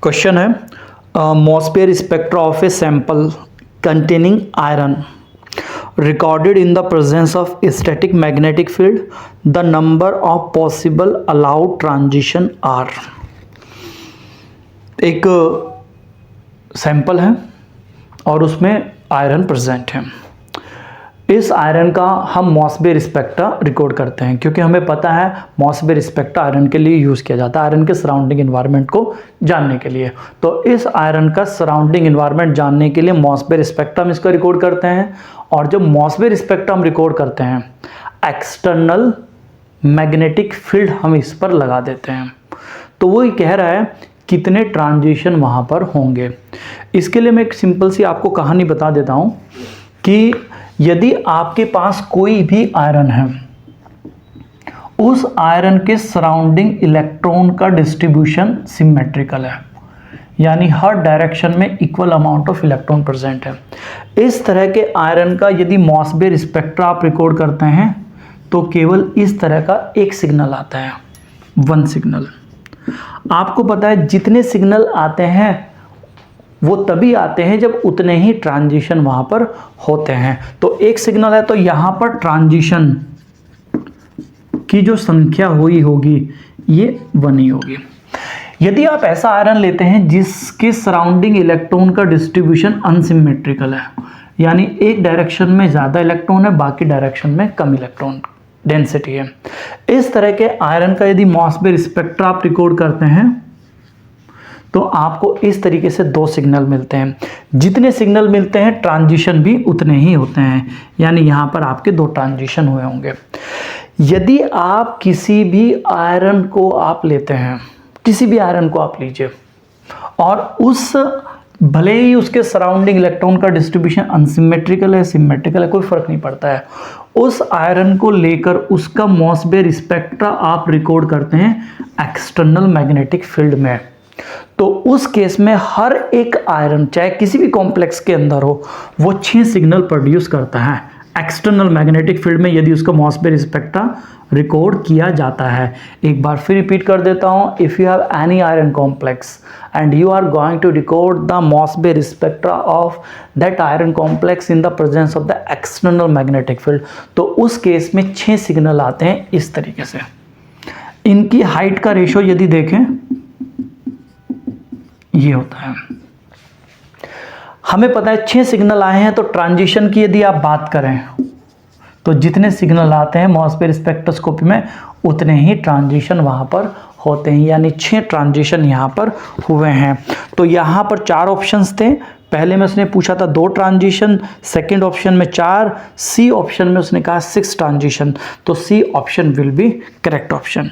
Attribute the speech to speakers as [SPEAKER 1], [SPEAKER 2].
[SPEAKER 1] Question है Mössbauer spectra of a sample containing iron recorded in the presence of static magnetic field, the number of possible allowed transition are। एक sample है और उसमें iron present है। इस iron का हम मॉस्फेयर स्पेक्ट्रा रिकॉर्ड करते हैं क्योंकि हमें पता है मॉस्फेयर स्पेक्ट्रा आयरन के लिए यूज़ किया जाता है, आयरन के सराउंडिंग इन्वायरमेंट को जानने के लिए। तो इस आयरन का सराउंडिंग इन्वायरमेंट जानने के लिए मॉस्फेयर स्पेक्ट्रा हम इसका रिकॉर्ड करते हैं। और जब मॉस्फेयर स्पेक्ट्रा हम रिकॉर्ड करते हैं, एक्सटर्नल मैग्नेटिक फील्ड हम इस पर लगा देते हैं। तो वो कह रहा है कितने ट्रांजिशन वहाँ पर होंगे। इसके लिए मैं एक सिंपल सी आपको कहानी बता देता हूँ कि यदि आपके पास कोई भी आयरन है, उस आयरन के सराउंडिंग इलेक्ट्रॉन का डिस्ट्रीब्यूशन सिमेट्रिकल है, यानी हर डायरेक्शन में equal amount of electron present है। इस तरह के आयरन का यदि मॉस्फेयर स्पेक्ट्रा आप रिकॉर्ड करते हैं तो केवल इस तरह का एक सिग्नल आता है, वन सिग्नल। आपको पता है जितने सिग्नल आते हैं वो तभी आते हैं जब उतने ही ट्रांजिशन वहां पर होते हैं। तो एक सिग्नल है तो यहां पर ट्रांजिशन की जो संख्या हुई होगी ये 1 ही होगी। यदि आप ऐसा आयरन लेते हैं जिसके सराउंडिंग इलेक्ट्रॉन का डिस्ट्रीब्यूशन अनसिमेट्रिकल है, यानी एक डायरेक्शन में ज़्यादा इलेक्ट्रॉन है, बाकी डायरेक्शन में कम इलेक्ट्रॉन डेंसिटी है, इस तरह के आयरन का यदि मॉस्फेयर स्पेक्ट्रा आप रिकॉर्ड करते हैं तो आपको इस तरीके से 2 सिग्नल मिलते हैं। जितने सिग्नल मिलते हैं ट्रांजिशन भी उतने ही होते हैं, यानी यहाँ पर आपके 2 ट्रांजिशन हुए होंगे। यदि आप किसी भी आयरन को आप लेते हैं, किसी भी आयरन को आप लीजिए और उस भले ही उसके सराउंडिंग इलेक्ट्रॉन का डिस्ट्रीब्यूशन अनसिमेट्रिकल है, सिमेट्रिकल है, कोई फर्क नहीं पड़ता है, उस आयरन को लेकर उसका मॉस्फेयर स्पेक्ट्रा आप रिकॉर्ड करते हैं एक्सटर्नल मैग्नेटिक फील्ड में, तो उस केस में हर एक आयरन चाहे किसी भी कॉम्प्लेक्स के अंदर हो वो 6 सिग्नल प्रोड्यूस करता है एक्सटर्नल मैग्नेटिक फील्ड में, यदि उसका मॉस्फेयर स्पेक्ट्रा रिकॉर्ड किया जाता है। एक बार फिर रिपीट कर देता हूं, if you have any iron complex and you are going to record the Mössbauer spectra of that iron complex in the presence of the external magnetic field, तो उस केस में 6 सिग्नल आते हैं इस तरीके से। इनकी हाइट का रेशो यदि देखें ये होता है। हमें पता है 6 सिग्नल आए हैं, तो ट्रांजिशन की यदि आप बात करें तो जितने सिग्नल आते हैं मॉस्फेयर स्पेक्ट्रोस्कोपी में उतने ही ट्रांजिशन वहां पर होते हैं, यानी 6 ट्रांजिशन यहां पर हुए हैं। तो यहां पर 4 ऑप्शंस थे। पहले में उसने पूछा था 2 ट्रांजिशन, सेकंड ऑप्शन में 4, सी ऑप्शन में उसने कहा 6 ट्रांजिशन, तो C option will be correct option.